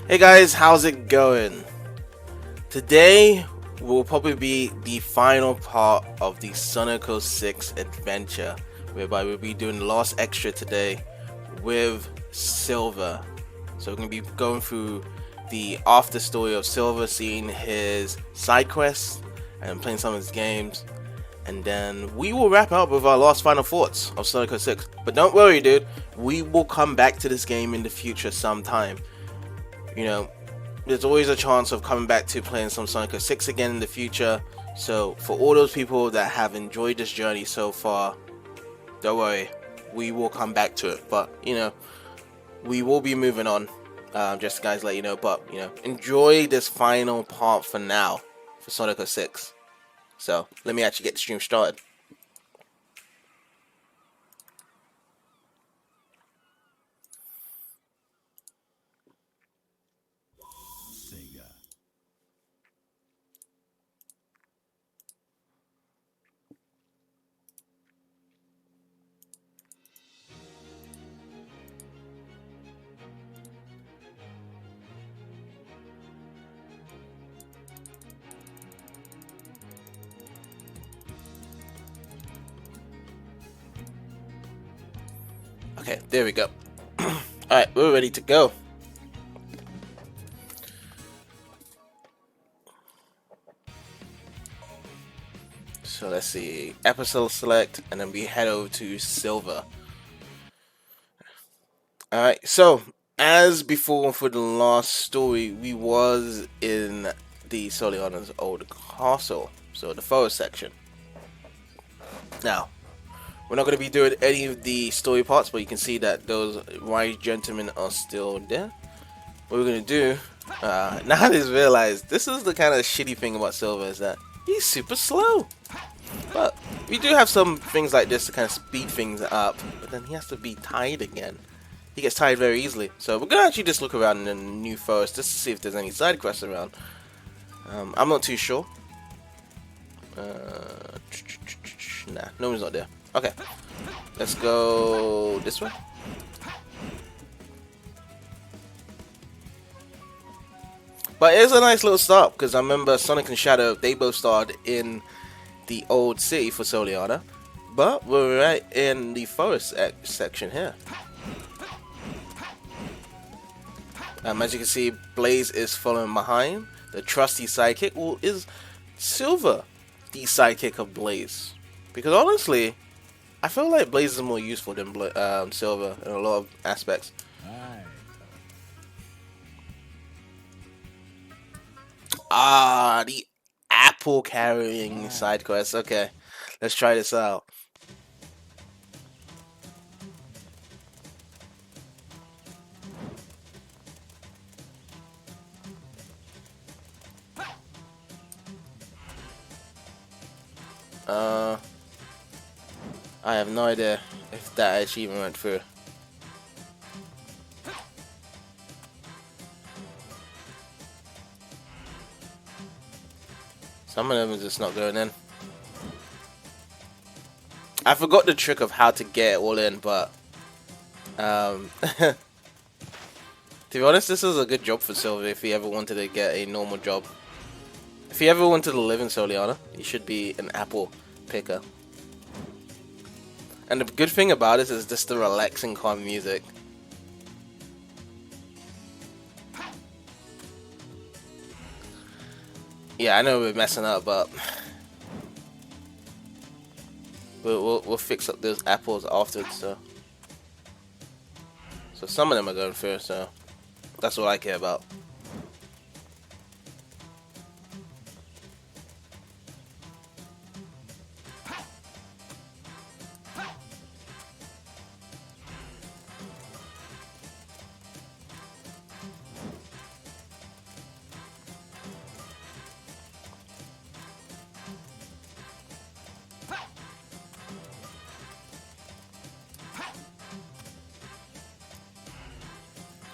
Hey guys, how's it going? Today will probably be the final part of the Sonic 06 adventure, whereby we'll be doing the last extra today with Silver. So we're going to be going through the after story of Silver, seeing his side quests and playing some of his games. And then we will wrap up with our last final thoughts of Sonic 06. But don't worry, dude, we will come back to this game in the future sometime. You know, there's always a chance of coming back to playing some Sonic 06 again in the future. So for all those people that have enjoyed this journey so far, don't worry, we will come back to it. But you know, we will be moving on. Just to guys let you know. But you know, enjoy this final part for now for Sonic 06. So let me actually get the stream started. Okay, there we go. Alright, we're ready to go. So let's see, episode select, and then we head over to Silver. Alright, so as before for the last story, we was in the Soliana's old castle, so the forest section. Now, we're not going to be doing any of the story parts, but you can see that those wise gentlemen are still there. What we're going to do, now I just realized, this is the kind of shitty thing about Silver, is that he's super slow. But we do have some things like this to kind of speed things up, but then he has to be tired again. He gets tired very easily. So we're going to actually just look around in the new forest just to see if there's any side quests around. I'm not too sure. Nah, no one's not there. Okay, let's go this way. But it's a nice little start, because I remember Sonic and Shadow, they both started in the old city for Soliana, but we're right in the forest section here. As you can see, Blaze is following behind. The trusty sidekick is Silver, the sidekick of Blaze. Because honestly, I feel like Blaze is more useful than Silver in a lot of aspects. Ah, the apple carrying side quest. Okay, let's try this out. I have no idea if that achievement went through. Some of them are just not going in. I forgot the trick of how to get it all in, but to be honest, this is a good job for Silver if he ever wanted to get a normal job. If he ever wanted to live in Soliana, he should be an apple picker. And the good thing about this is just the relaxing calm music. Yeah, I know we're messing up, but we'll fix up those apples afterwards. So some of them are going through, so that's what I care about.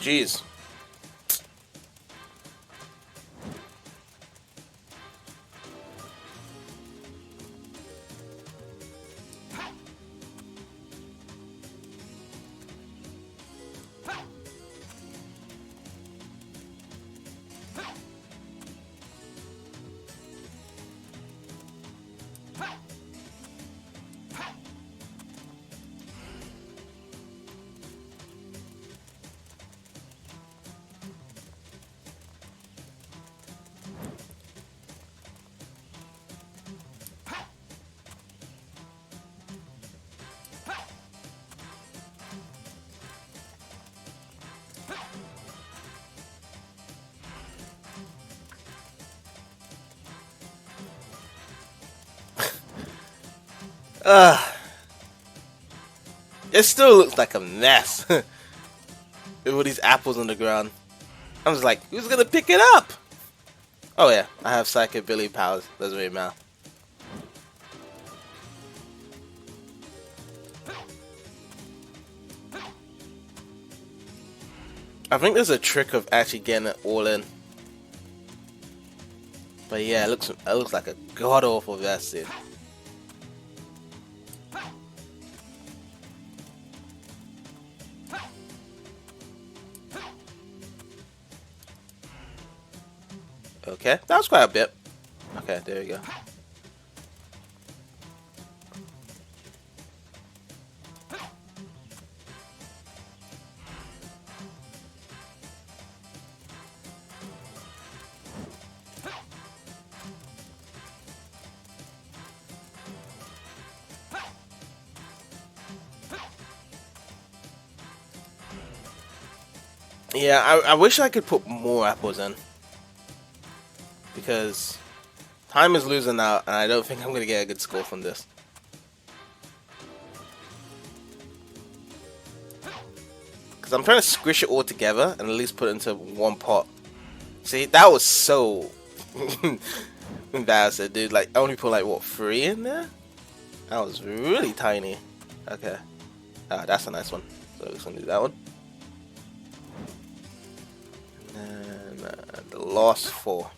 Jeez. Ugh. It still looks like a mess. With all these apples on the ground. I was like, who's gonna pick it up? Oh yeah, I have psychobilly powers. Doesn't really matter. I think there's a trick of actually getting it all in. But yeah, it looks like a god awful vest, dude. Okay, that was quite a bit. Okay, there we go. Yeah, I wish I could put more apples in. Because time is losing out, and I don't think I'm going to get a good score from this. Because I'm trying to squish it all together and at least put it into one pot. See, that was so embarrassing, dude. Like, I only put like, what, 3 in there? That was really tiny. Okay. That's a nice one. So we're just going to do that one. And the last 4.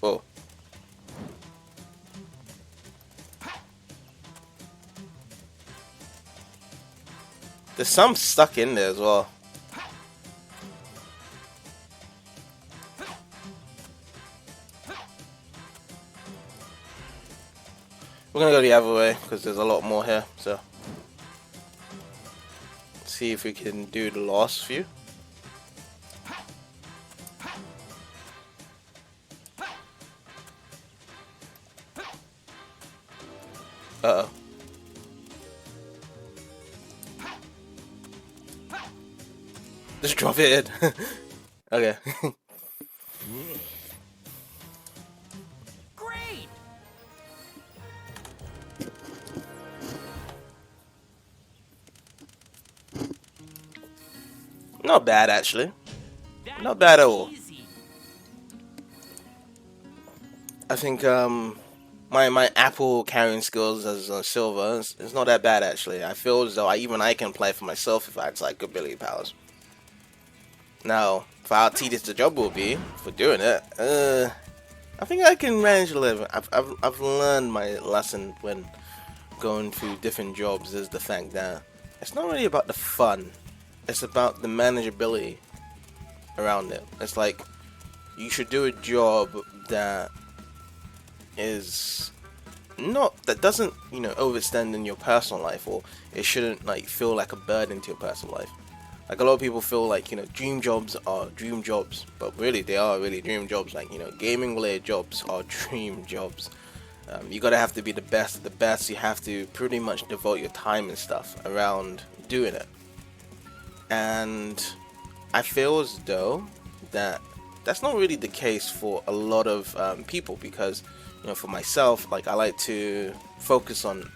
Oh. There's some stuck in there as well. We're gonna go the other way because there's a lot more here. So, see if we can do the last few. Uh-oh. Just drop it in. Okay. Great. Not bad, actually. Not bad at all. I think my apple carrying skills as a silver is not that bad, actually. I feel as though even I can play for myself if I had psychobilly powers. Now, for how tedious the job will be for doing it, I think I can manage a little. I've learned my lesson when going through different jobs. Is the fact that it's not really about the fun; it's about the manageability around it. It's like you should do a job that is that doesn't overextend in your personal life, or it shouldn't like feel like a burden to your personal life. Like a lot of people feel like dream jobs are dream jobs, but really they are really dream jobs. Like gaming related jobs are dream jobs. You gotta have to be the best of the best. You have to pretty much devote your time and stuff around doing it. And I feel as though that's not really the case for a lot of people, because for myself, like I like to focus on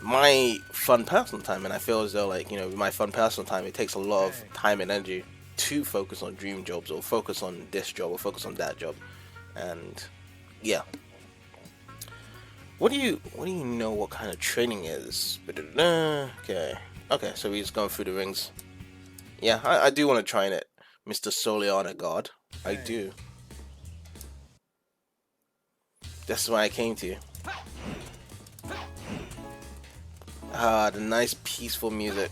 my fun personal time, and I feel as though like with my fun personal time, it takes a lot of time and energy to focus on dream jobs, or focus on this job, or focus on that job. And yeah, what do you know what kind of training is? Okay, so we're just going through the rings. Yeah, I do want to try it, Mr. Soliana God. I do. That's why I came to you. The nice peaceful music.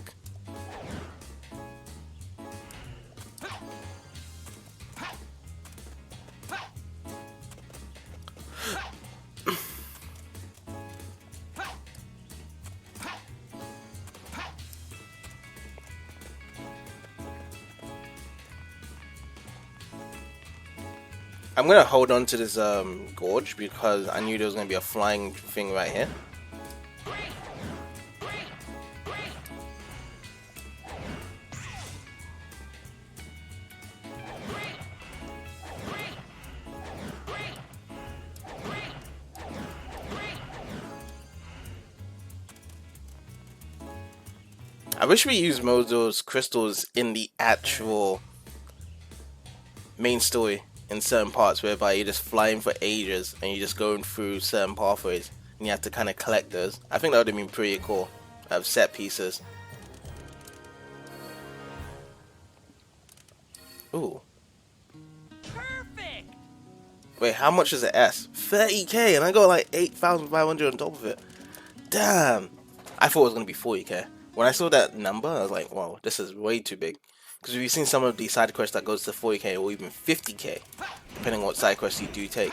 I'm gonna hold on to this gorge because I knew there was gonna be a flying thing right here. I wish we used more of those crystals in the actual main story in certain parts, whereby you're just flying for ages and you're just going through certain pathways and you have to kind of collect those. I think that would have been pretty cool. Set pieces. Ooh. Perfect. Wait, how much is the S? 30k, and I got like 8,500 on top of it. Damn. I thought it was gonna be 40k. When I saw that number, I was like, wow, this is way too big. Because we've seen some of the side quests that goes to 40k or even 50k, depending on what side quests you do take.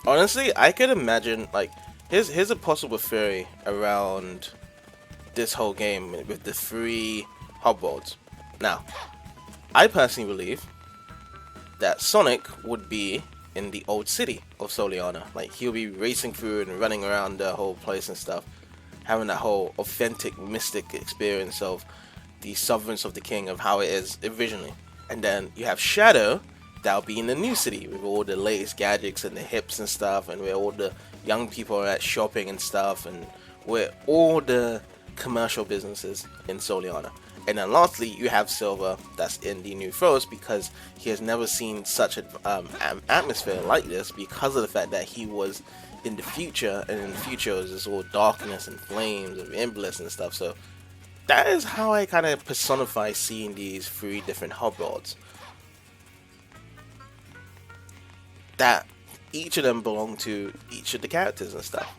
Honestly, I could imagine, like, here's a possible theory around this whole game with the 3 hub worlds. Now, I personally believe that Sonic would be in the old city of Soliana. Like, he'll be racing through and running around the whole place and stuff, having that whole authentic mystic experience of the sovereignty of the king, of how it is originally. And then you have Shadow, that'll be in the new city with all the latest gadgets and the hips and stuff, and where all the young people are at shopping and stuff, and where all the commercial businesses in Soliana. And then lastly, you have Silver, that's in the New Forest, because he has never seen such an atmosphere like this, because of the fact that he was in the future, and in the future it was just all darkness and flames and endless and stuff. So that is how I kind of personify seeing these 3 different hub worlds. That each of them belong to each of the characters and stuff.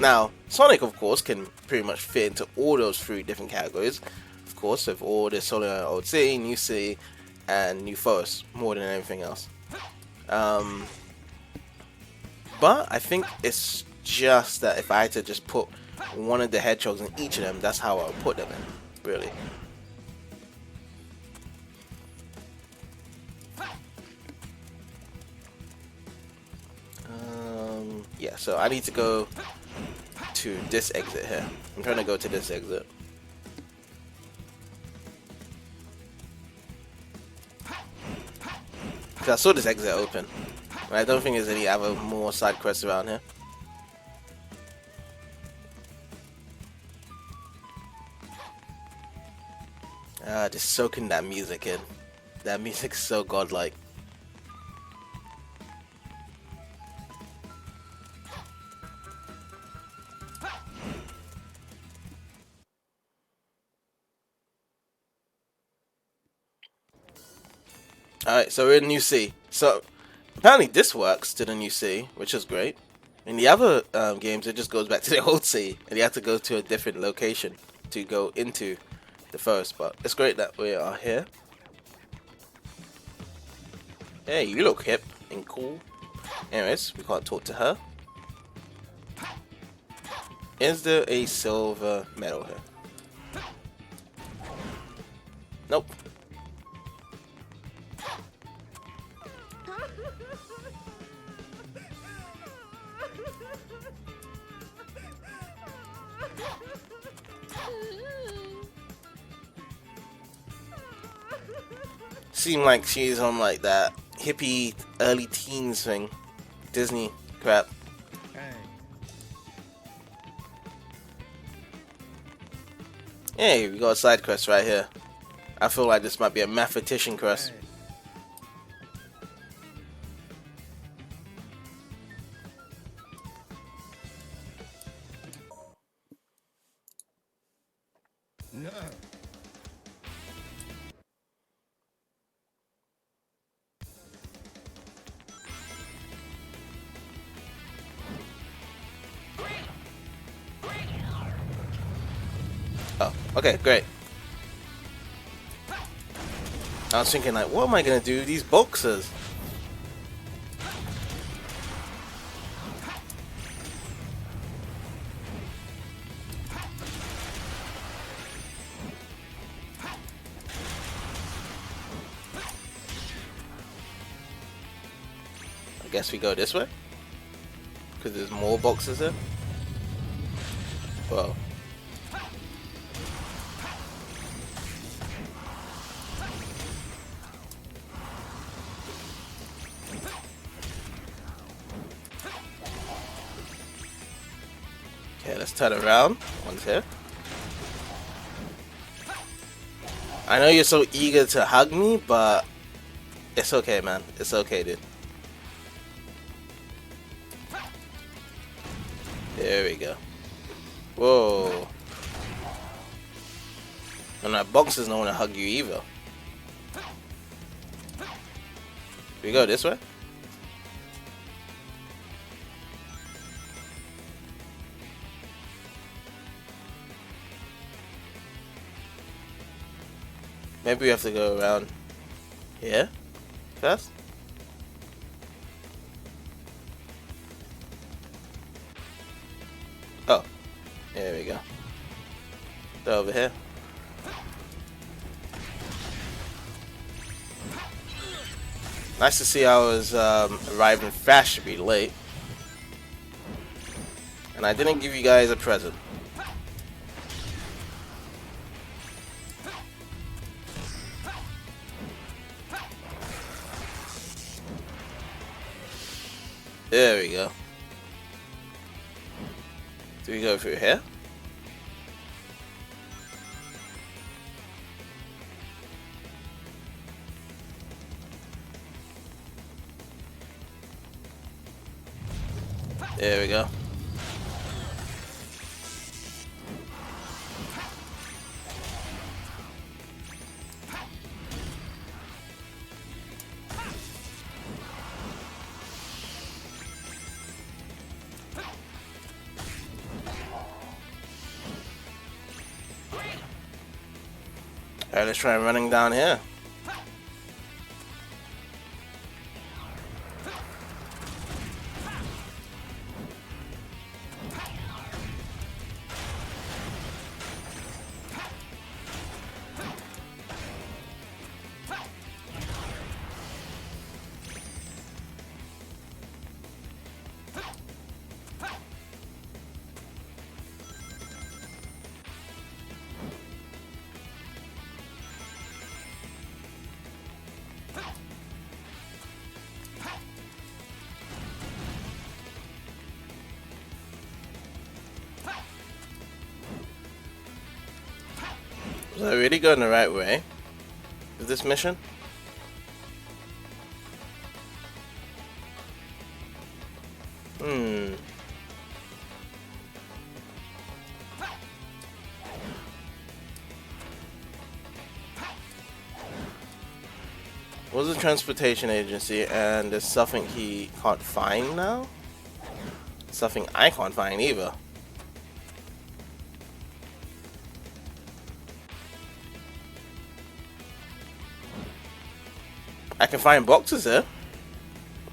Now, Sonic, of course, can pretty much fit into all those 3 different categories. Of course, with all the Soliana Old City, New City, and New Forest, more than anything else. But I think it's just that if I had to just put one of the hedgehogs in each of them, that's how I would put them in, really. Yeah, so I need to go to this exit here. I'm trying to go to this exit. Because I saw this exit open. I don't think there's any other more side quests around here. Just soaking that music in. That music's so godlike. Alright, so we're in New Sea. So, apparently this works to the New Sea, which is great. In the other games, it just goes back to the old sea, and you have to go to a different location to go into the forest. But it's great that we are here. Hey, you look hip and cool. Anyways, we can't talk to her. Is there a silver medal here? Nope. Seem like she's on like that hippie early teens thing, Disney crap. Hey, we got a side quest right here. I feel like this might be a mathematician quest. No. Oh, okay, great. I was thinking like, what am I gonna do with these boxes? I guess we go this way? Because there's more boxes there? Whoa. Okay, let's turn around. One's here. I know you're so eager to hug me, but it's okay, man. It's okay, dude. There we go. Whoa. And that box doesn't want to hug you either. We go this way? Maybe we have to go around here first? Oh, there we go. They're over here. Nice to see I was arriving fashionably late. And I didn't give you guys a present. There we go. Do we go through here? There we go. Alright, let's try running down here. Was I really going the right way with this mission? Was a transportation agency, and there's something he can't find now? Something I can't find either. I can find boxes here.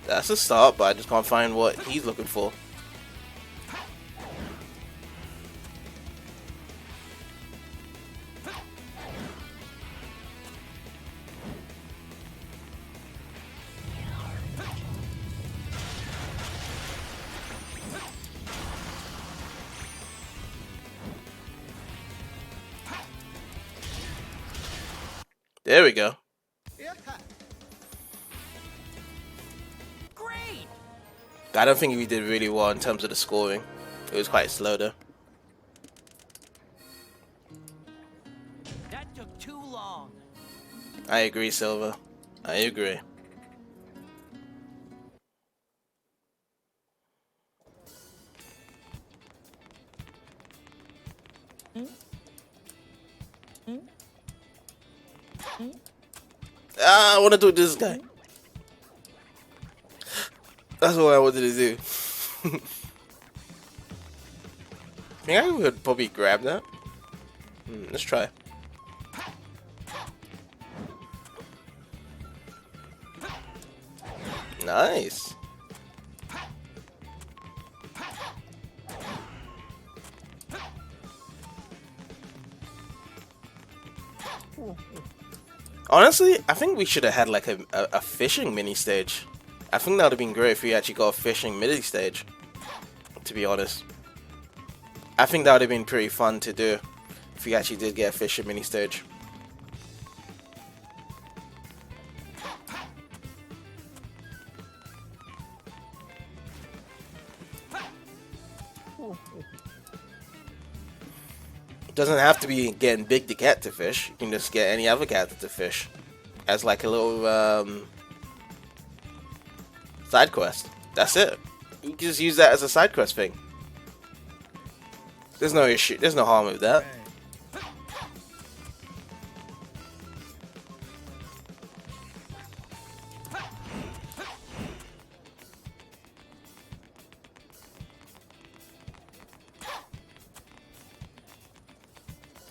That's a start, but I just can't find what he's looking for. There we go. Great. I don't think we did really well in terms of the scoring. It was quite slow though. That took too long. I agree, Silver. I agree. I want to do this guy. That's what I wanted to do. I think I would probably grab that. Let's try. Nice. Honestly, I think we should have had like a fishing mini stage. I think that would have been great if we actually got a fishing mini stage. To be honest, I think that would have been pretty fun to do if we actually did get a fishing mini stage. Doesn't have to be getting big to cat to fish. You can just get any other cat to fish as like a little side quest. That's it. You can just use that as a side quest thing. There's no issue. There's no harm with that.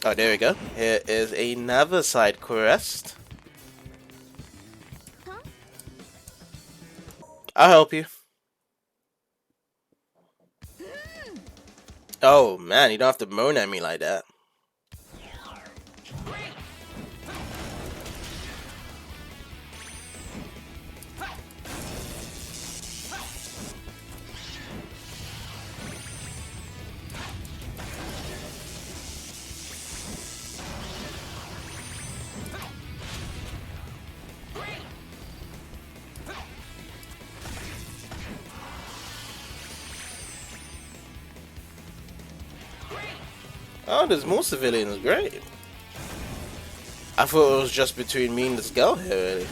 Oh, there we go. Here is another side quest. I'll help you. Oh man, you don't have to moan at me like that. Oh, there's more civilians. Great. I thought it was just between me and this girl here, really.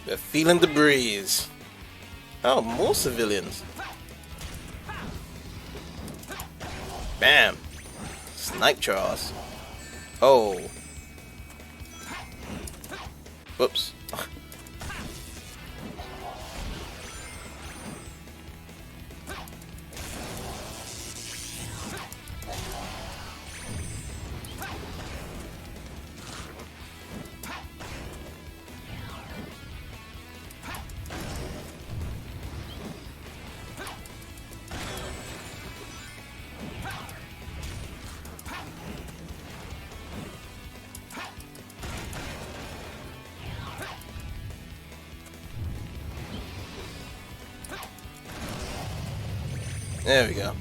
They're feeling the breeze. Oh, more civilians. Bam. Snipe Charles. Oh. Whoops. There we go.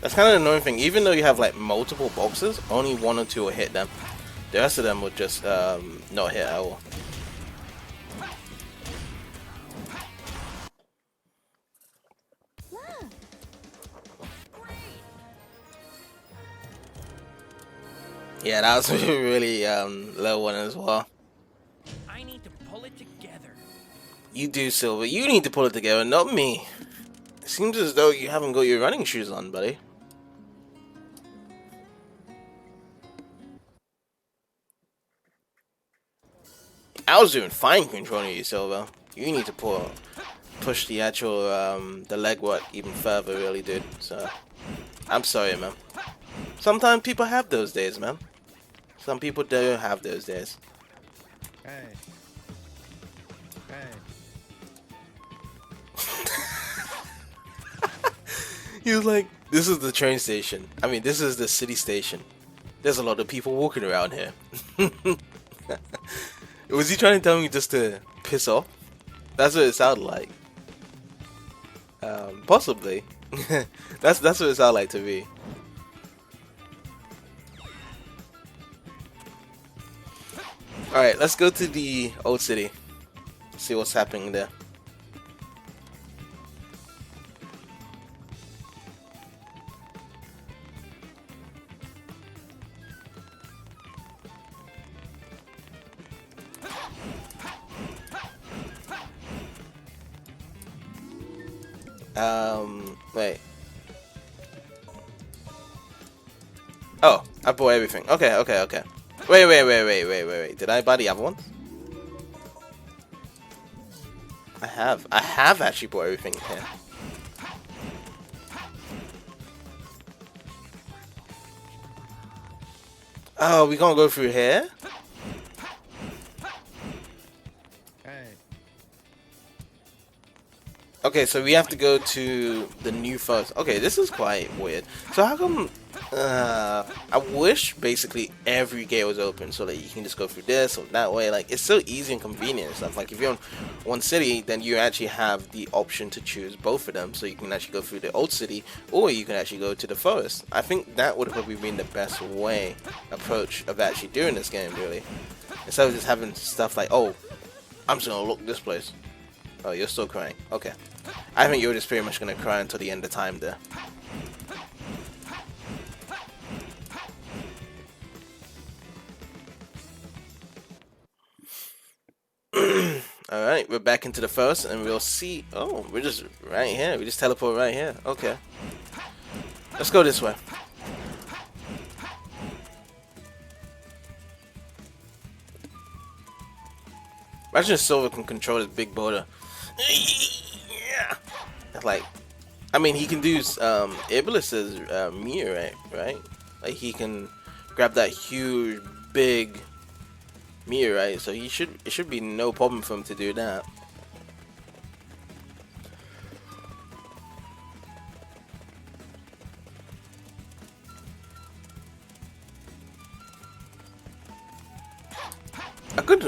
That's kind of an annoying thing. Even though you have like multiple boxes, only one or two will hit them. The rest of them will just not hit at all. Yeah, that was a really low one as well. I need to pull it together. You do, Silver. You need to pull it together, not me. It seems as though you haven't got your running shoes on, buddy. I was doing fine controlling you, Silver. You need to push the actual the legwork even further, really, dude. So I'm sorry, man. Sometimes people have those days, man. Some people do have those days. Hey. Hey. He was like, "This is the train station. I mean, this is the city station. There's a lot of people walking around here." Was he trying to tell me just to piss off? That's what it sounded like. Possibly. that's what it sounded like to me. Alright, let's go to the old city. See what's happening there. Wait. Oh, I bought everything. Okay, okay, okay. Wait. Did I buy the other ones? I have. I have actually bought everything here. Oh, we gonna go through here? Hey. Okay, so we have to go to the new first. Okay, this is quite weird. So how come? I wish basically every gate was open so that you can just go through this or that way. Like it's so easy and convenient and stuff. Like if you're in one city, then you actually have the option to choose both of them, so you can actually go through the old city or you can actually go to the forest. I think that would have probably been the best way approach of actually doing this game, really, instead of just having stuff like, oh, I'm just gonna look this place. Oh, you're still crying. Okay. I think you're just pretty much gonna cry until the end of time there. Alright, we're back into the first and we'll see. Oh, we're just right here. We just teleport right here. Okay. Let's go this way. Imagine if Silver can control this big boulder. Yeah. Like, I mean, he can do Iblis's meteorite, right? Like he can grab that huge, big meteorite, so it should be no problem for him to do that.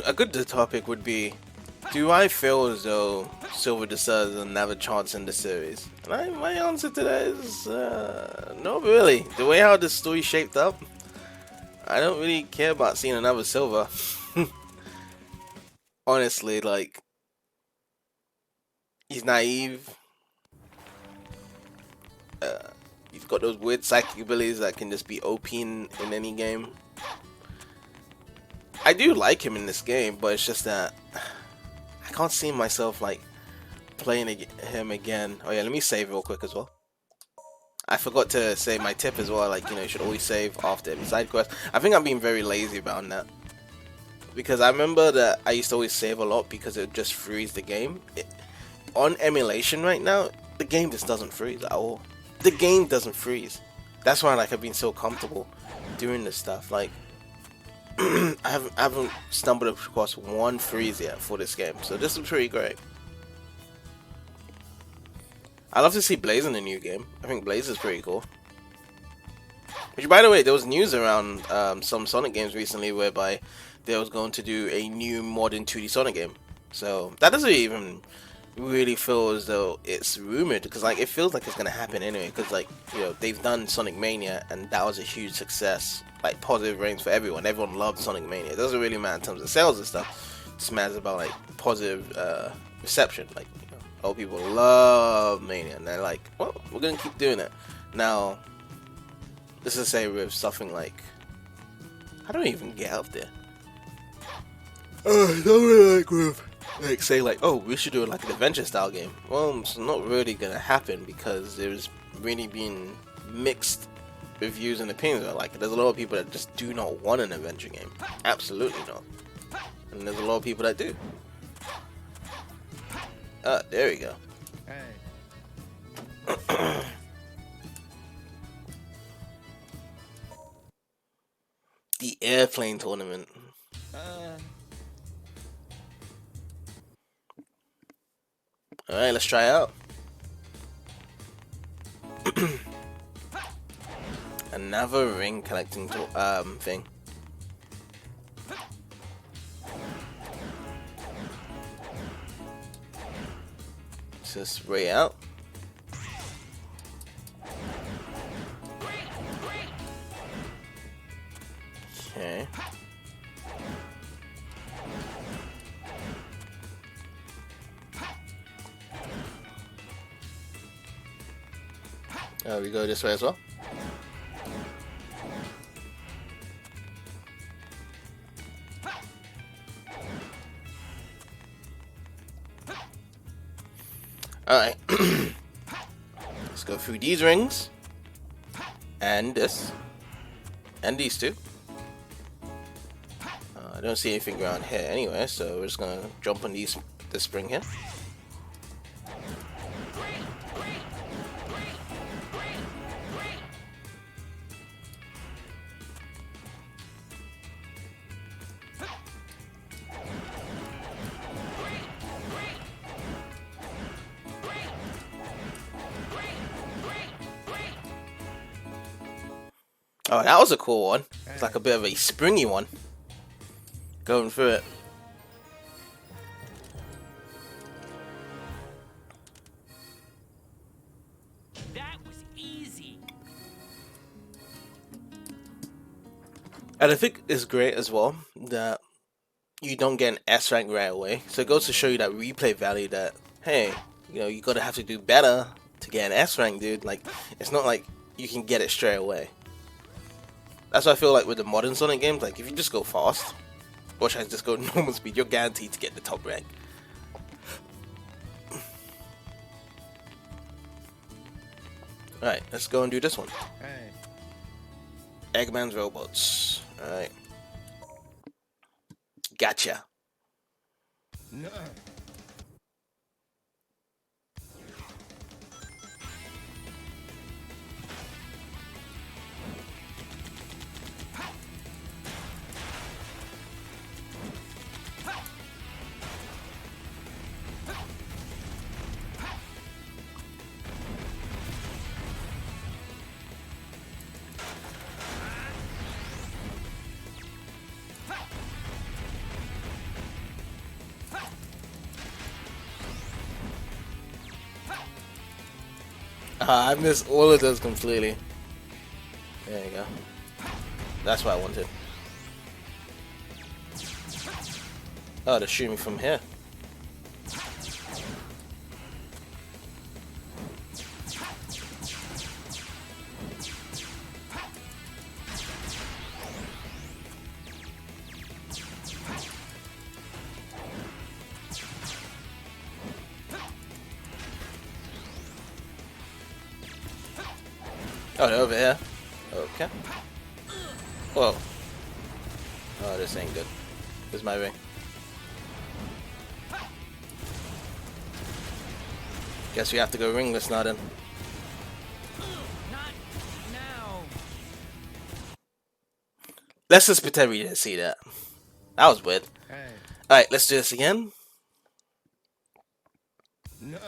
A good topic would be, do I feel as though Silver deserves another chance in the series? And my answer to that is not really. The way how this story shaped up, I don't really care about seeing another Silver. Honestly, like, he's naive. He's got those weird psychic abilities that can just be OP in any game. I do like him in this game, but it's just that I can't see myself like playing him again. Oh yeah, let me save real quick as well. I forgot to say my tip as well, like, you know, you should always save after every side quest. I think I'm being very lazy about that, because I remember that I used to always save a lot because it would just freeze the game. On emulation right now, the game just doesn't freeze at all. The game doesn't freeze. That's why, like, I've been so comfortable doing this stuff. Like, I haven't stumbled across one freeze yet for this game, so this is pretty great. I love to see Blaze in the new game. I think Blaze is pretty cool. Which, by the way, there was news around some Sonic games recently whereby they was going to do a new modern 2D Sonic game. So that doesn't even really feel as though it's rumored, because like it feels like it's gonna happen anyway. Because like, you know, they've done Sonic Mania and that was a huge success. Like positive ratings for everyone. Everyone loved Sonic Mania. It doesn't really matter in terms of sales and stuff. It just matters about like positive reception. Like, you know, old people love Mania and they're like, well, we're gonna keep doing it. Now, let's just say with something like, how do I even get up there? Don't really like with, like, say like, oh, we should do like an adventure style game. Well, it's not really gonna happen because there's really been mixed reviews and opinions. Like, there's a lot of people that just do not want an adventure game. Absolutely not. And there's a lot of people that do. There we go. Hey. The airplane tournament. Alright, let's try out. Another ring collecting thing. Just way out. Okay. Oh, we go this way as well. Alright. go through these rings, and this, and these two. I don't see anything around here anyway, so we're just gonna jump on this spring here. Oh, that was a cool one. It's like a bit of a springy one. Going through it. That was easy. And I think it's great as well that you don't get an S rank right away. So it goes to show you that replay value that, hey, you know, you gotta have to do better to get an S rank, dude. Like, it's not like you can get it straight away. That's what I feel like with the modern Sonic games. Like, if you just go fast, or should I just go normal speed, you're guaranteed to get the top rank. Alright, let's go and do this one. Hey. Eggman's robots. Alright. Gotcha. No. I missed all of those completely. There you go. That's what I wanted. Oh, they're shooting me from here. Oh, they're over here. Okay. Whoa. Oh, this ain't good. This is my ring. Guess we have to go ringless now then. Not now. Let's just pretend we didn't see that. That was weird. Hey. Alright, let's do this again. No.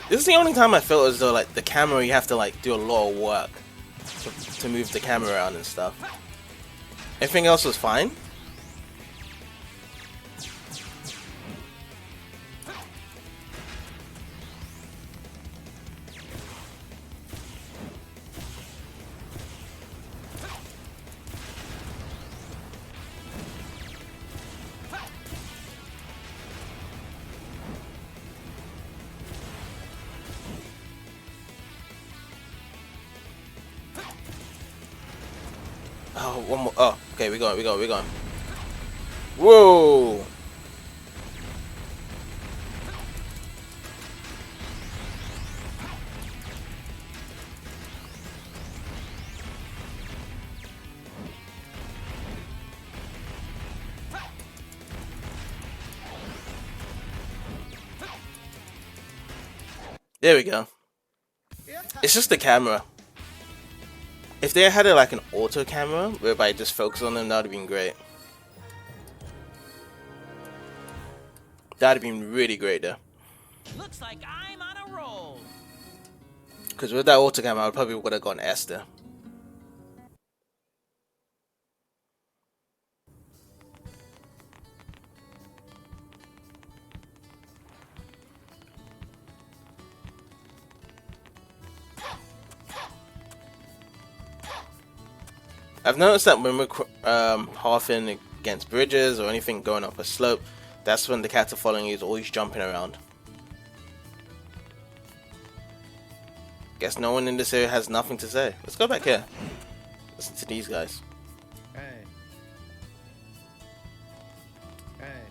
This is the only time I felt as though like the camera, you have to like do a lot of work to move the camera around and stuff. Everything else was fine. Oh, one more. Oh, okay, we're going. Whoa! There we go. It's just the camera. If they had like an auto camera whereby I just focus on them, that would have been great. That would have been really great though. Looks like I'm on a roll. Because with that auto camera, I probably would have gone Esther. I've noticed that when we're halving against bridges or anything going up a slope, that's when the character following you is always jumping around. Guess no one in this area has nothing to say. Let's go back here. Listen to these guys. Hey. Hey.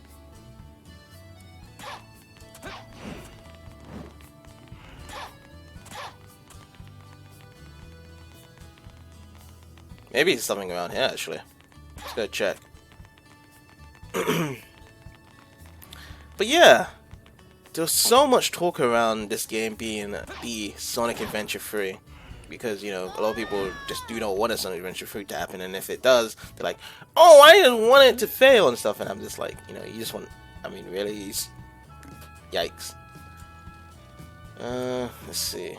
Maybe it's something around here actually. Let's go check. But yeah, there's so much talk around this game being the Sonic Adventure 3 because, you know, a lot of people just do not want a Sonic Adventure 3 to happen, and if it does, they're like, oh, I didn't want it to fail and stuff, and I'm just like, you know, you just want, I mean, really, yikes. Let's see.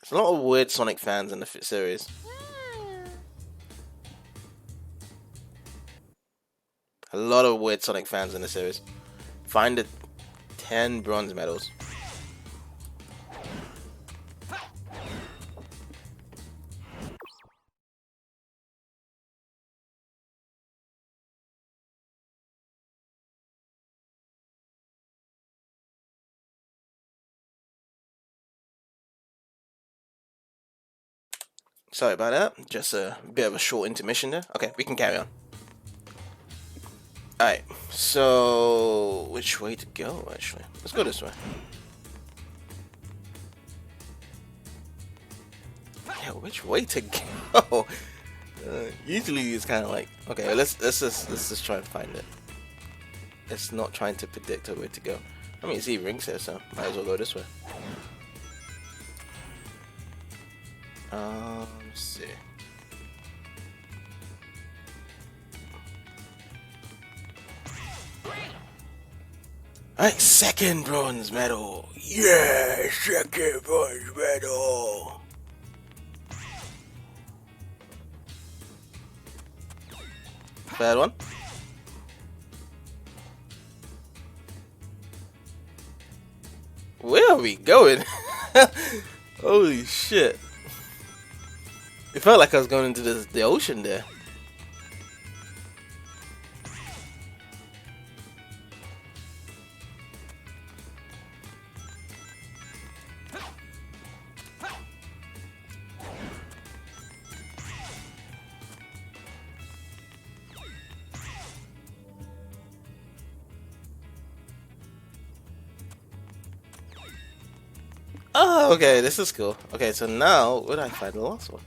There's a lot of weird Sonic fans in the series. A lot of weird Sonic fans in the series. Find the 10 bronze medals. Sorry about that. Just a bit of a short intermission there. Okay, we can carry on. Alright, so which way to go actually? Let's go this way. Yeah, which way to go? Usually it's kind of like, okay, let's just try and find it. It's not trying to predict where to go. I mean, see rings here, so might as well go this way. Let's see. Alright, second bronze medal. Yeah, second bronze medal. Third one. Where are we going? Holy shit. It felt like I was going into the ocean there. Oh, okay, this is cool. Okay, so now, where did I find the last one?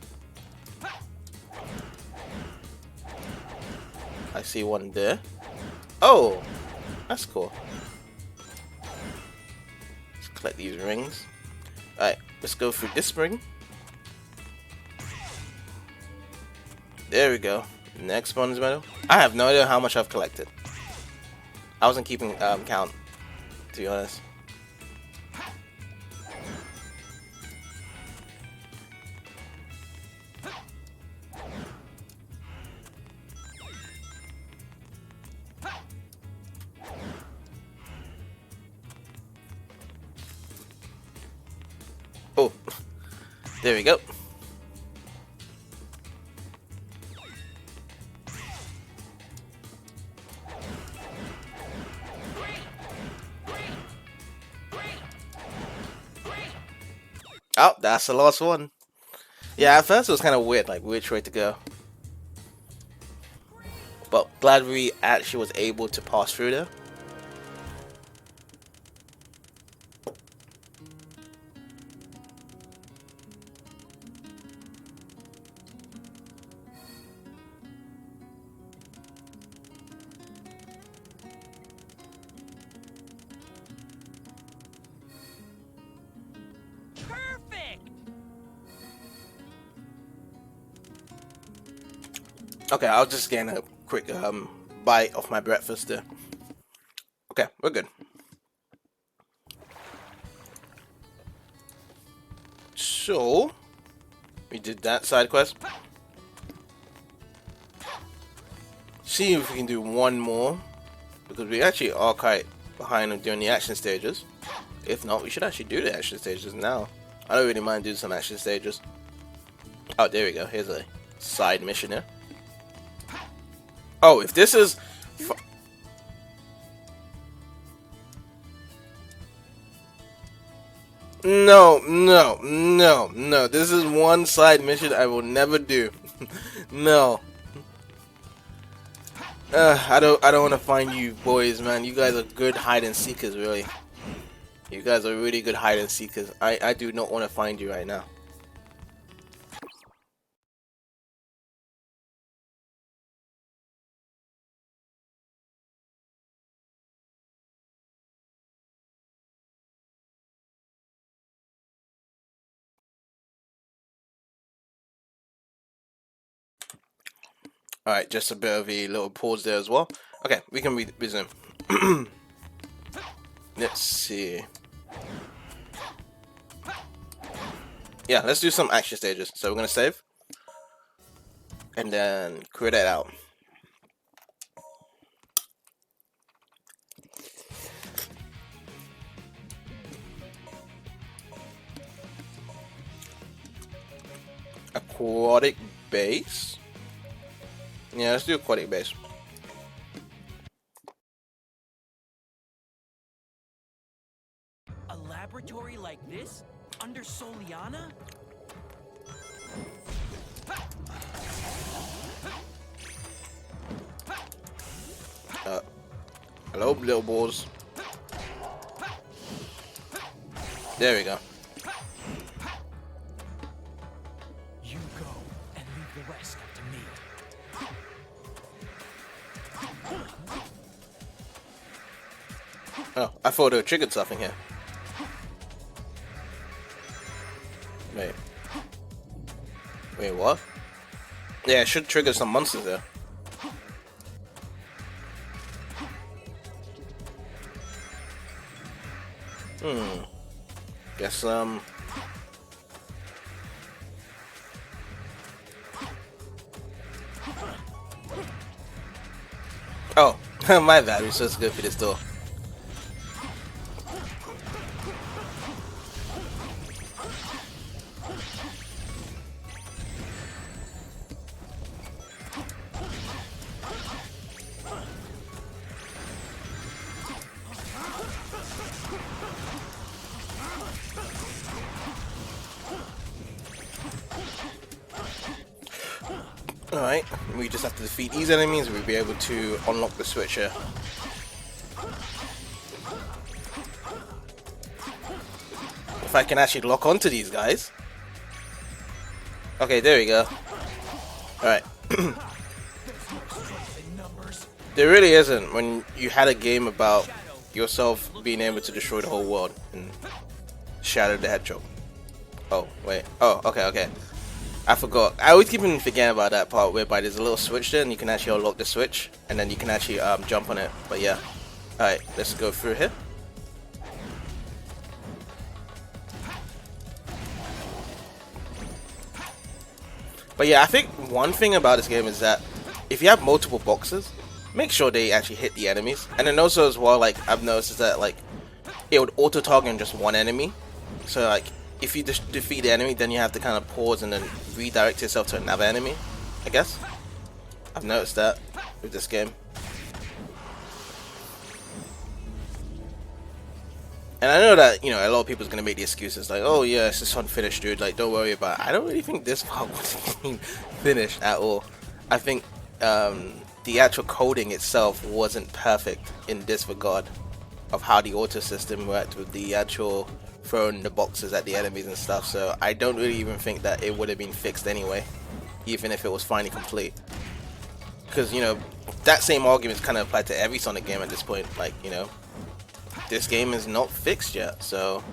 I see one there. Oh, that's cool. Let's collect these rings. Alright, let's go through this ring. There we go. Next bronze medal. I have no idea how much I've collected. I wasn't keeping count, to be honest. Oh, there we go. Oh, that's the last one. Yeah, at first it was kind of weird, like which way to go. But glad we actually was able to pass through there. Okay, I'll just get a quick bite of my breakfast there. Okay, we're good. So, we did that side quest. See if we can do one more, because we actually are quite behind on doing the action stages. If not, we should actually do the action stages now. I don't really mind doing some action stages. Oh, there we go. Here's a side mission here. Oh, if this is... No, no, no, no. This is one side mission I will never do. No. I don't want to find you boys, man. You guys are good hide and seekers, really. You guys are really good hide and seekers. I do not want to find you right now. Alright, just a bit of a little pause there as well. Okay, we can resume. Let's see. Yeah, let's do some action stages. So we're gonna save. And then create it out. Aquatic base. Yeah, let's do aquatic base. A laboratory like this? Under Soliana? Hello, little balls. There we go. You go and leave the rest up to me. Oh, I thought it triggered something here. Wait. Wait, what? Yeah, it should trigger some monsters there. Guess, Oh, my bad. We're supposed to go through this door. Alright, we just have to defeat these enemies, we'll be able to unlock the switch here. If I can actually lock onto these guys. Okay, there we go. Alright. There really isn't when you had a game about yourself being able to destroy the whole world and Shadow the Hedgehog. Oh, wait. Oh, okay. I forgot. I always keep forgetting about that part whereby there's a little switch there and you can actually unlock the switch and then you can actually jump on it. But yeah. Alright, let's go through here. But yeah, I think one thing about this game is that if you have multiple boxes, make sure they actually hit the enemies. And then also as well, like I've noticed is that like it would auto target on just one enemy. So like if you just defeat the enemy, then you have to kind of pause and then redirect yourself to another enemy, I guess. I've noticed that with this game. And I know that, you know, a lot of people's gonna make the excuses like, oh yeah, it's just unfinished, dude, like don't worry about it. I don't really think this part was finished at all. I think the actual coding itself wasn't perfect in this regard of how the auto system worked with the actual throwing the boxes at the enemies and stuff, so I don't really even think that it would have been fixed anyway, even if it was finally complete. Because, you know, that same argument is kind of applied to every Sonic game at this point. Like, you know, this game is not fixed yet, so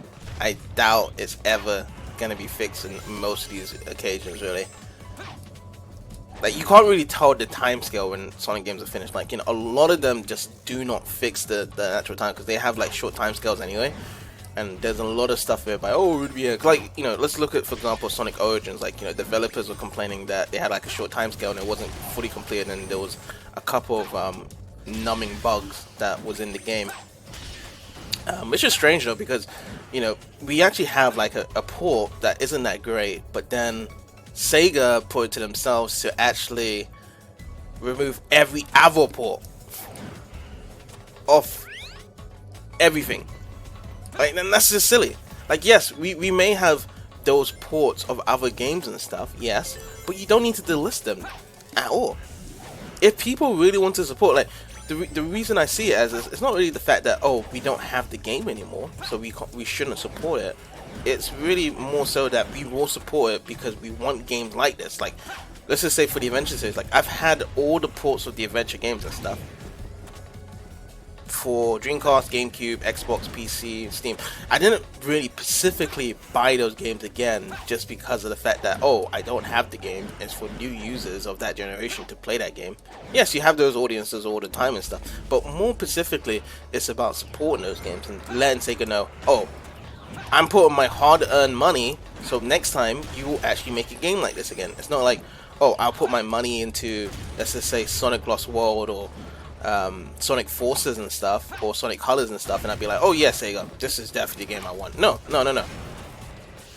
I doubt it's ever gonna be fixed in most of these occasions, really. Like, you can't really tell the time scale when Sonic games are finished. Like, you know, a lot of them just do not fix the actual time because they have like short time scales anyway. And there's a lot of stuff whereby, oh, it would be like, you know, let's look at, for example, Sonic Origins. Like, you know, developers were complaining that they had like a short time scale and it wasn't fully completed, and there was a couple of numbing bugs that was in the game. Which is strange though, because, you know, we actually have like a port that isn't that great, but then Sega put it to themselves to actually remove every other port of everything. Like, and that's just silly. Like, yes, we may have those ports of other games and stuff, yes, but you don't need to delist them at all. If people really want to support, like, the reason I see it as is, it's not really the fact that, oh, we don't have the game anymore, so we shouldn't support it. It's really more so that we will support it because we want games like this. Like, let's just say for the adventure series, like, I've had all the ports of the adventure games and stuff for Dreamcast, GameCube, Xbox, PC, Steam. I didn't really specifically buy those games again just because of the fact that, oh, I don't have the game. It's for new users of that generation to play that game. Yes, you have those audiences all the time and stuff, but more specifically, it's about supporting those games and letting Sega know, oh, I'm putting my hard-earned money, so next time you will actually make a game like this again. It's not like, oh, I'll put my money into, let's just say, Sonic Lost World or Sonic Forces and stuff, or Sonic Colors and stuff, and I'd be like, oh yes, Sega, this is definitely the game I want. No.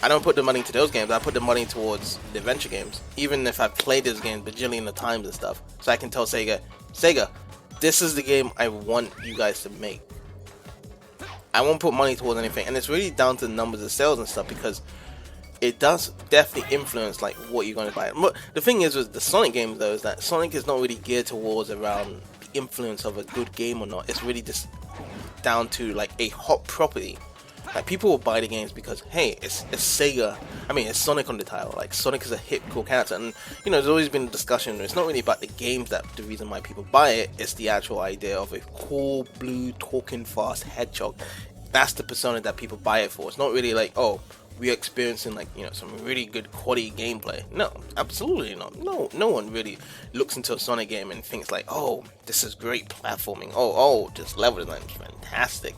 I don't put the money into those games. I put the money towards the adventure games, even if I've played this game bajillion of times and stuff, so I can tell Sega, this is the game I want you guys to make. I won't put money towards anything, and it's really down to the numbers of sales and stuff, because it does definitely influence like what you're going to buy. But the thing is with the Sonic games though, is that Sonic is not really geared towards around the influence of a good game or not. It's really just down to like a hot property. Like, people will buy the games because, hey, it's Sega. I mean, it's Sonic on the title. Like, Sonic is a hip, cool character, and you know, there's always been a discussion. It's not really about the games that the reason why people buy it. It's the actual idea of a cool blue talking fast hedgehog. That's the persona that people buy it for. It's not really like, oh, we're experiencing like, you know, some really good quality gameplay. No, absolutely not. No one really looks into a Sonic game and thinks like, oh, this is great platforming. Oh, this level design is fantastic.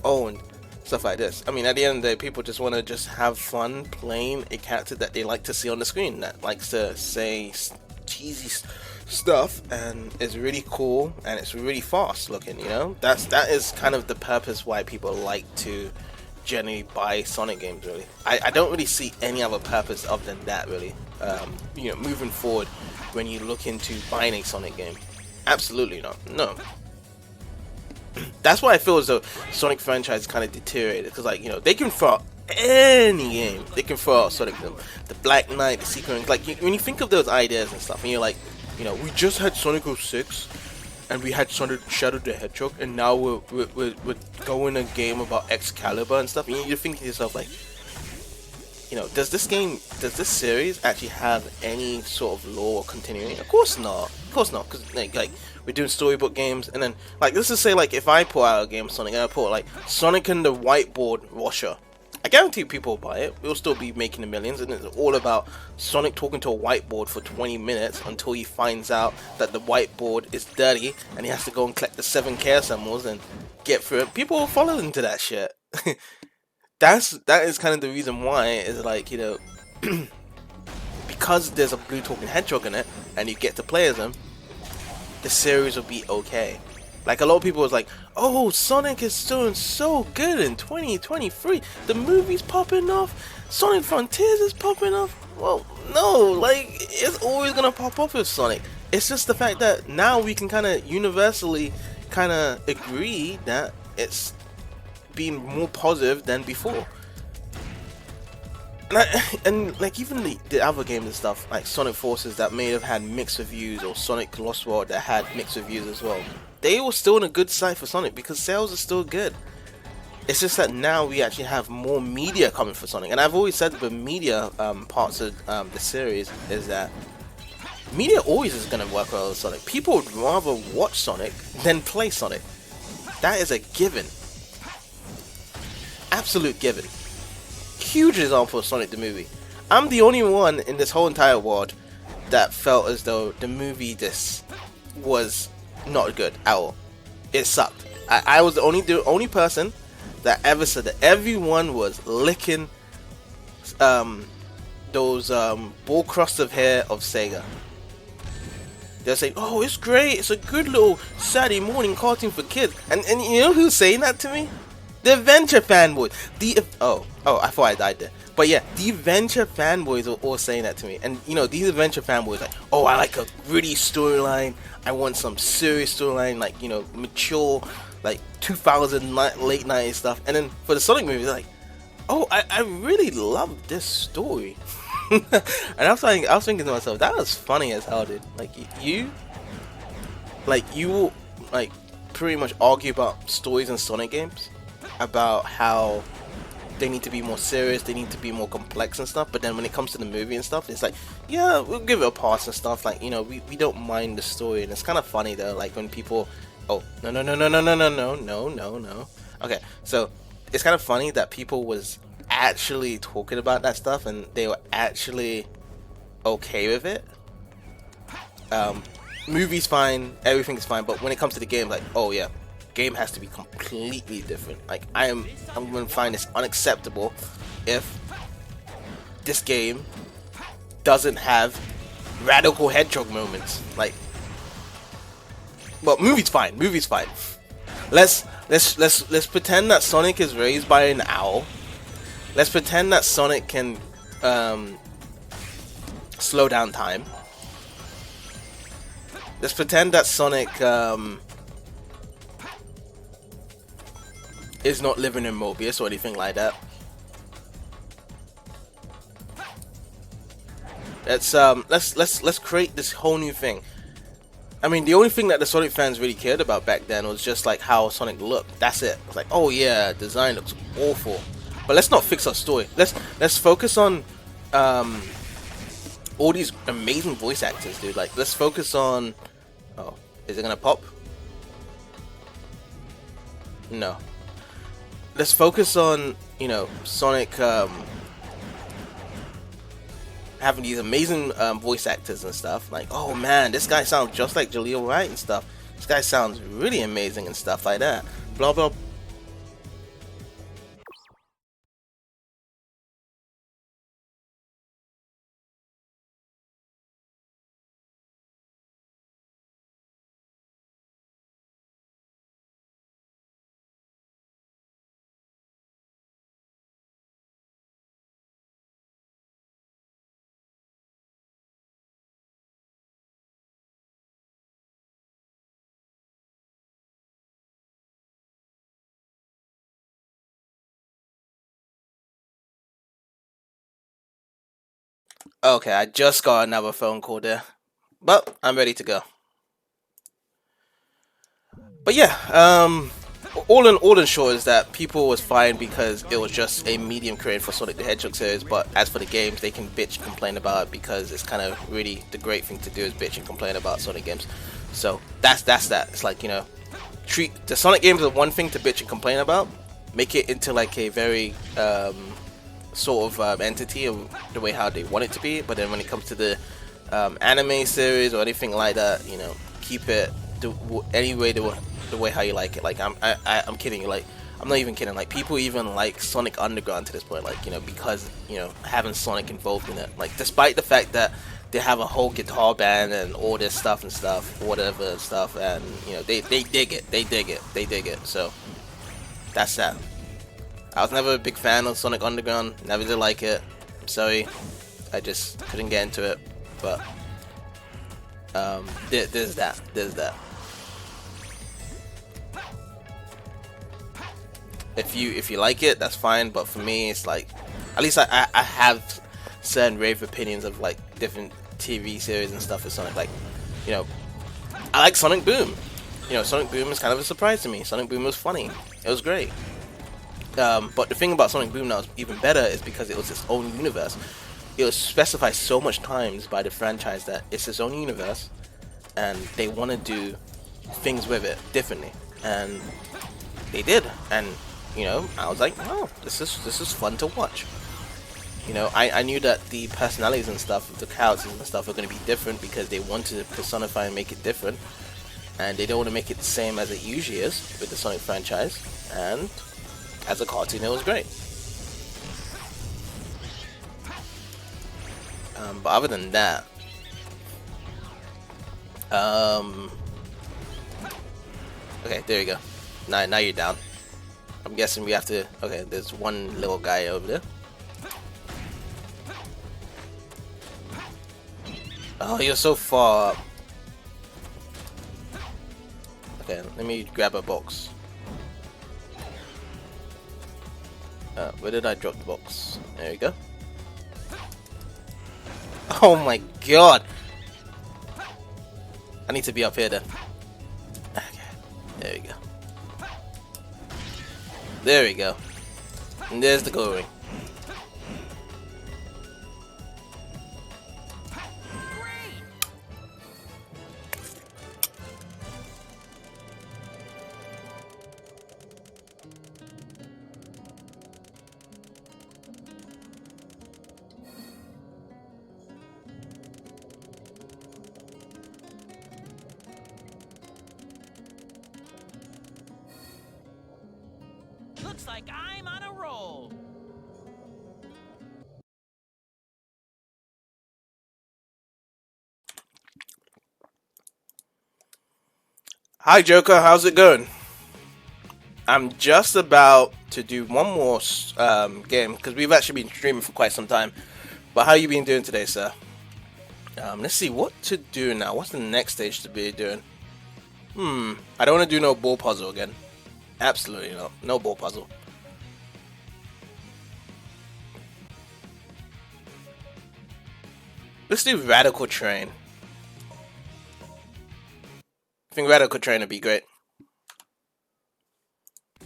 Oh, and stuff like this. I mean, at the end of the day, people just want to just have fun playing a character that they like to see on the screen, that likes to say cheesy stuff and is really cool and it's really fast looking, you know. That is kind of the purpose why people like to generally buy Sonic games, really. I don't really see any other purpose other than that, really. You know, moving forward, when you look into buying a Sonic game, absolutely not. No. That's why I feel as though Sonic franchise kind of deteriorated, because, like, you know, they can throw out any game. They can throw out Sonic, the Black Knight, the Secret, like, when you think of those ideas and stuff, and you're like, you know, we just had Sonic 06, and we had Sonic Shadow the Hedgehog, and now we're going a game about Excalibur and stuff, and you're thinking to yourself, like, you know, does this series actually have any sort of lore or continuity? Of course not, because like we're doing storybook games, and then, like, let's just say, like, if I put out a game of Sonic, and I put, like, Sonic and the Whiteboard Washer, I guarantee people will buy it. We'll still be making the millions, and it's all about Sonic talking to a whiteboard for 20 minutes until he finds out that the whiteboard is dirty, and he has to go and collect the 7 chaos emeralds and get through it. People will follow into that shit. That is kind of the reason why, is like, you know, because there's a blue talking hedgehog in it, and you get to play as him, the series will be okay. Like, a lot of people was like, oh, Sonic is doing so good in 2023. The movie's popping off. Sonic Frontiers is popping off. Well, no, like, it's always gonna pop off with Sonic. It's just the fact that now we can kind of universally kind of agree that it's been more positive than before. And like, even the other games and stuff, like Sonic Forces, that may have had mixed reviews, or Sonic Lost World that had mixed reviews as well, they were still in a good side for Sonic because sales are still good. It's just that now we actually have more media coming for Sonic, and I've always said that the media parts of the series is that media always is going to work well with Sonic. People would rather watch Sonic than play Sonic. That is a given. Absolute given. Huge example of Sonic the movie. I'm the only one in this whole entire world that felt as though the movie this was not good at all. It sucked. I was the only person that ever said that. Everyone was licking those ball crust of hair of Sega. They're saying, oh, it's great, it's a good little Saturday morning cartoon for kids. And you know who's saying that to me? The Adventure fanboys. I thought I died there. But yeah, the Adventure fanboys were all saying that to me. And you know, these Adventure fanboys like, oh, I like a gritty storyline. I want some serious storyline, like, you know, mature, like 2000 late 90s stuff. And then for the Sonic movies, they're like, oh, I really love this story. And I was thinking to myself, that was funny as hell, dude. Like you will like pretty much argue about stories in Sonic games, about how they need to be more serious, they need to be more complex and stuff, but then when it comes to the movie and stuff, it's like, yeah, we'll give it a pass and stuff, like, you know, we don't mind the story. And it's kind of funny though, like when people, oh, no. Okay, so it's kind of funny that people was actually talking about that stuff and they were actually okay with it. Movie's fine, everything's fine, but when it comes to the game, like, oh yeah, game has to be completely different. Like I'm gonna find this unacceptable if this game doesn't have radical hedgehog moments. Like, well, movie's fine. Let's pretend that Sonic is raised by an owl. Let's pretend that Sonic can slow down time. Let's pretend that Sonic is not living in Mobius or anything like that. Let's create this whole new thing. I mean, the only thing that the Sonic fans really cared about back then was just like how Sonic looked. That's it. It's like, oh yeah, design looks awful. But let's not fix our story. Let's focus on all these amazing voice actors, dude. Like, let's focus on. Oh, is it gonna pop? No. Let's focus on, you know, Sonic having these amazing voice actors and stuff. Like, oh man, this guy sounds just like Jaleel Wright and stuff. This guy sounds really amazing and stuff like that. Blah blah. Okay, I just got another phone call there, but I'm ready to go. But yeah, all in short is that people was fine because it was just a medium created for Sonic the Hedgehog series. But as for the games, they can bitch and complain about it because it's kind of really the great thing to do is bitch and complain about Sonic games. So that's that. It's like, you know, treat the Sonic games as one thing to bitch and complain about, make it into like a very sort of entity of the way how they want it to be. But then when it comes to the anime series or anything like that, you know, keep it the way how you like it. Like I'm kidding you. Like, I'm not even kidding. Like, people even like Sonic Underground to this point. Like, you know, because, you know, having Sonic involved in it. Like, despite the fact that they have a whole guitar band and all this stuff and stuff, whatever stuff, and you know, they dig it. They dig it. So that's that. I was never a big fan of Sonic Underground. Never did like it. I'm sorry. I just couldn't get into it. But there's that. If you like it, that's fine. But for me, it's like, at least I have certain rave opinions of like different TV series and stuff with Sonic. Like, you know, I like Sonic Boom. You know, Sonic Boom is kind of a surprise to me. Sonic Boom was funny. It was great. But the thing about Sonic Boom that was even better is because it was its own universe. It was specified so much times by the franchise that it's its own universe, and they want to do things with it differently, and they did. And you know, I was like, oh, this is fun to watch. You know, I knew that the personalities and stuff of the characters and stuff are going to be different because they want to personify and make it different, and they don't want to make it the same as it usually is with the Sonic franchise. And as a cartoon, it was great. But other than that, okay, there you go. Now you're down. I'm guessing we have to. Okay, there's one little guy over there. Oh, you're so far up. Okay, let me grab a box. Where did I drop the box? There we go. Oh my god! I need to be up here then. Okay, there we go. There we go. And there's the glow ring. Looks like I'm on a roll. Hi Joker, how's it going? I'm just about to do one more game because we've actually been streaming for quite some time. But how you been doing today, sir? Let's see what to do now. What's the next stage to be doing? I don't want to do no ball puzzle again. Absolutely not. No ball puzzle. Let's do Radical Train. I think Radical Train would be great.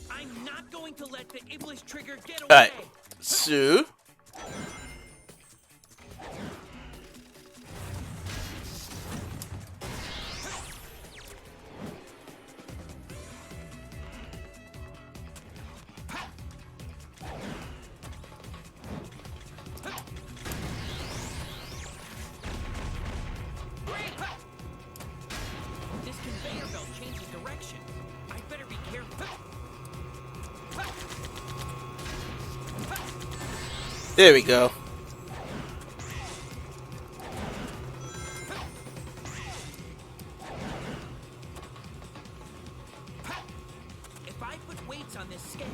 I'm not going to let the Iblis trigger get away. Alright, so This conveyor belt changes direction. I better be careful. there we go. If I put weights on this scale,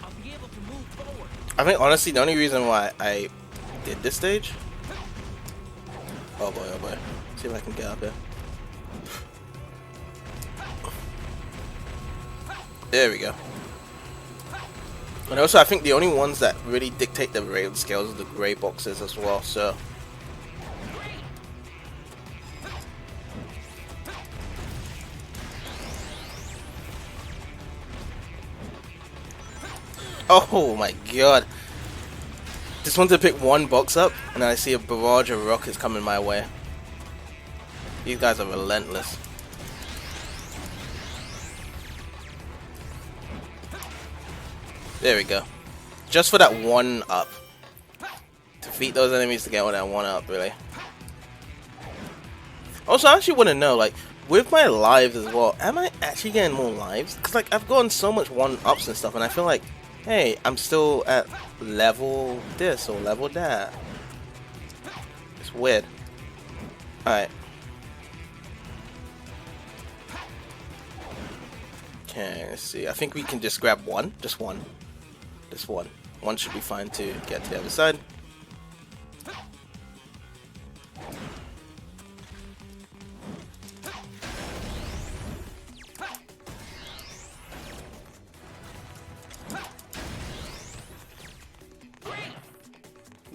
I'll be able to move forward. I think honestly the only reason why I did this stage. Oh boy, oh boy. See if I can get up here. There we go. And also I think the only ones that really dictate the rate of scales are the grey boxes as well, so oh my god. Just want to pick one box up and I see a barrage of rockets coming my way. These guys are relentless. There we go. Just for that one up. Defeat those enemies to get on that one up, really. Also, I actually want to know, like, with my lives as well, am I actually getting more lives? Because, like, I've gotten so much one-ups and stuff, and I feel like, hey, I'm still at level this or level that. It's weird. Alright. Okay, let's see. I think we can just grab one. Just one. Just one. One should be fine to get to the other side.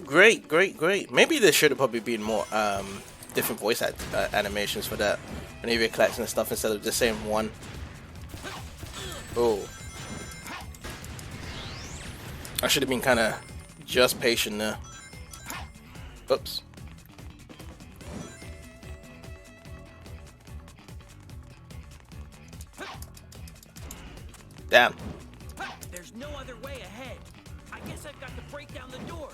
Great, great, great. Maybe there should have probably been more different voice animations for that. When you're collecting stuff instead of the same one. Oh. I should have been kind of just patient there. Oops. Damn. There's no other way ahead. I guess I've got to break down the door.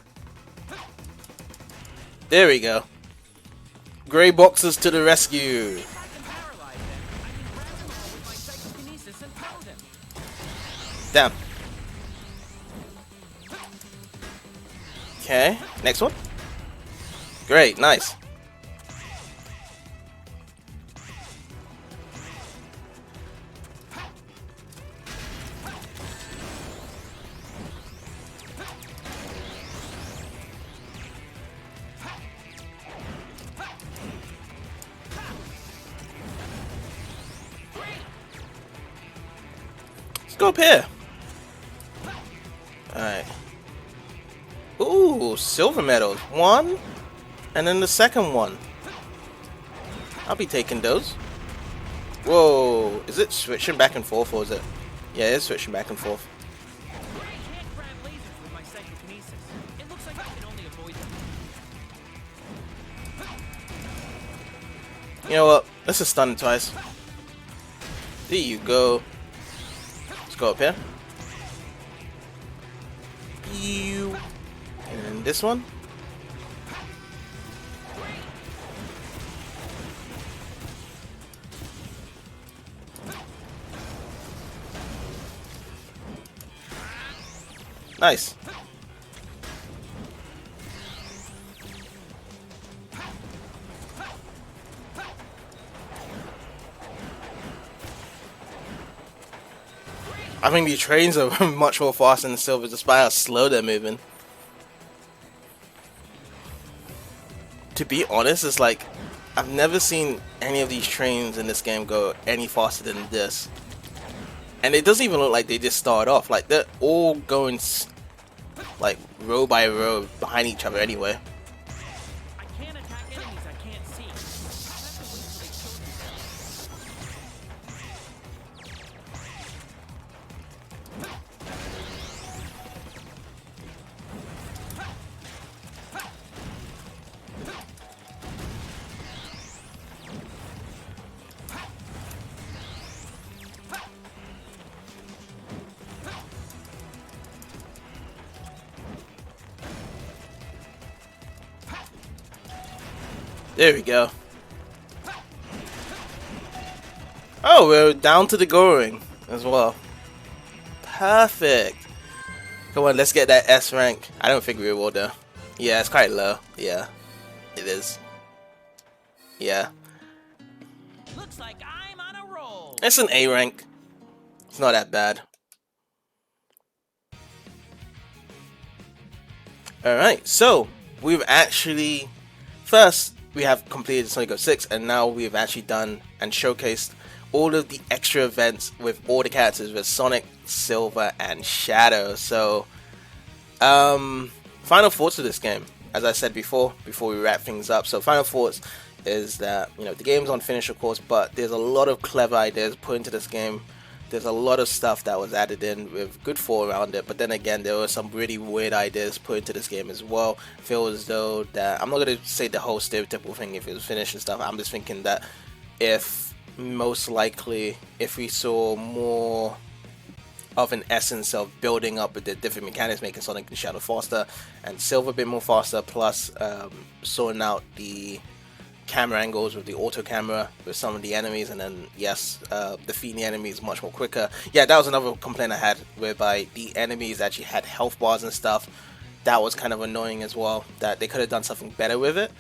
There we go. Grey boxes to the rescue. If I can paralyze them, I can grab them all with my psychokinesis and power them. Damn. Okay, next one. Great, nice. go up here. Alright. Ooh, silver medals. One, and then the second one. I'll be taking those. Whoa, is it switching back and forth, or is it? Yeah, it's switching back and forth. I can't grab lasers with my psychokinesis. It looks like I can only avoid them. You know what? Let's just stun it twice. There you go. Let's go up here. Pew. And this one. Nice. I think these trains are much more faster than Silver, despite how slow they're moving. To be honest, it's like I've never seen any of these trains in this game go any faster than this. And it doesn't even look like they just start off. Like, they're all going like row by row behind each other anyway. I can't attack enemies I can't see. I'll have to wait till they show There we go. Oh, we're down to the going as well. Perfect. Come on, let's get that S rank. I don't think we will though. Yeah, it's quite low. Yeah, it is. Yeah. Looks like I'm on a roll. It's an A rank. It's not that bad. Alright, so we've actually first we have completed Sonic 06, and now we've actually done and showcased all of the extra events with all the characters with Sonic, Silver, and Shadow. So, final thoughts of this game, as I said before we wrap things up. So, final thoughts is that, you know, the game's unfinished, of course, but there's a lot of clever ideas put into this game. There's a lot of stuff that was added in with good thought around it, but then again, there were some really weird ideas put into this game as well. I feel as though that, I'm not going to say the whole stereotypical thing if it was finished and stuff. I'm just thinking that if most likely, if we saw more of an essence of building up with the different mechanics, making Sonic and Shadow faster and Silver a bit more faster, plus sorting out the camera angles with the auto camera with some of the enemies, and then yes, defeating the enemies much more quicker. Yeah, that was another complaint I had, whereby the enemies actually had health bars and stuff. That was kind of annoying as well, that they could have done something better with it,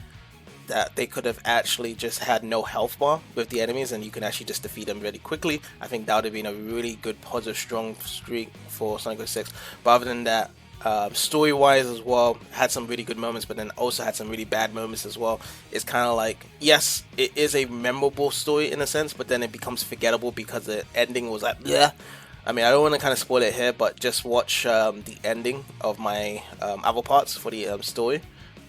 that they could have actually just had no health bar with the enemies and you can actually just defeat them really quickly. I think that would have been a really good positive strong streak for Sonic 06. But other than that, story wise as well, had some really good moments, but then also had some really bad moments as well. It's kind of like, yes, it is a memorable story in a sense, but then it becomes forgettable because the ending was like, yeah. I mean, I don't want to kind of spoil it here, but just watch the ending of my other parts for the story,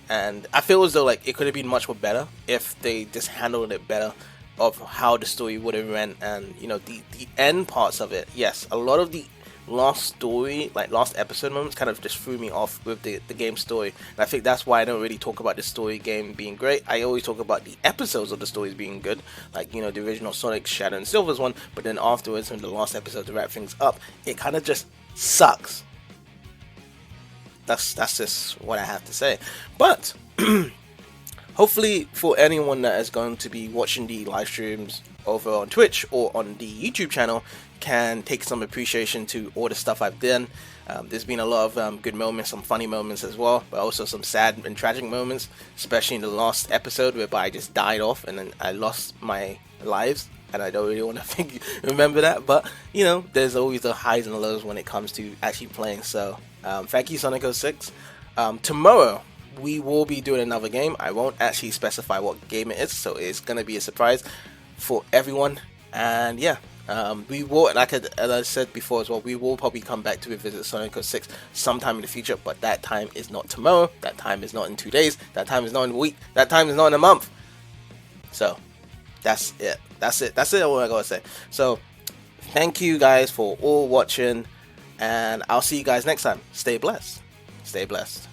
and I feel as though like it could have been much more better if they just handled it better of how the story would have went. And you know, the end parts of it, yes, a lot of the last story, like last episode moments, kind of just threw me off with the game story, and I think that's why I don't really talk about the story game being great. I always talk about the episodes of the stories being good, like, you know, the original Sonic, Shadow, and Silver's one, but then afterwards in the last episode to wrap things up, it kind of just sucks. That's just what I have to say. But hopefully for anyone that is going to be watching the live streams over on Twitch or on the YouTube channel, can take some appreciation to all the stuff I've done. There's been a lot of good moments, some funny moments as well, but also some sad and tragic moments, especially in the last episode whereby I just died off and then I lost my lives, and I don't really want to remember that. But you know, there's always the highs and the lows when it comes to actually playing. So thank you, Sonic 06. Tomorrow we will be doing another game. I won't actually specify what game it is, so it's gonna be a surprise for everyone. And yeah, We will, like as I said before as well, we will probably come back to revisit Sonic 06 sometime in the future, but that time is not tomorrow, that time is not in 2 days, that time is not in a week, that time is not in a month. So, that's it. That's all I gotta say. So, thank you guys for all watching, and I'll see you guys next time. Stay blessed. Stay blessed.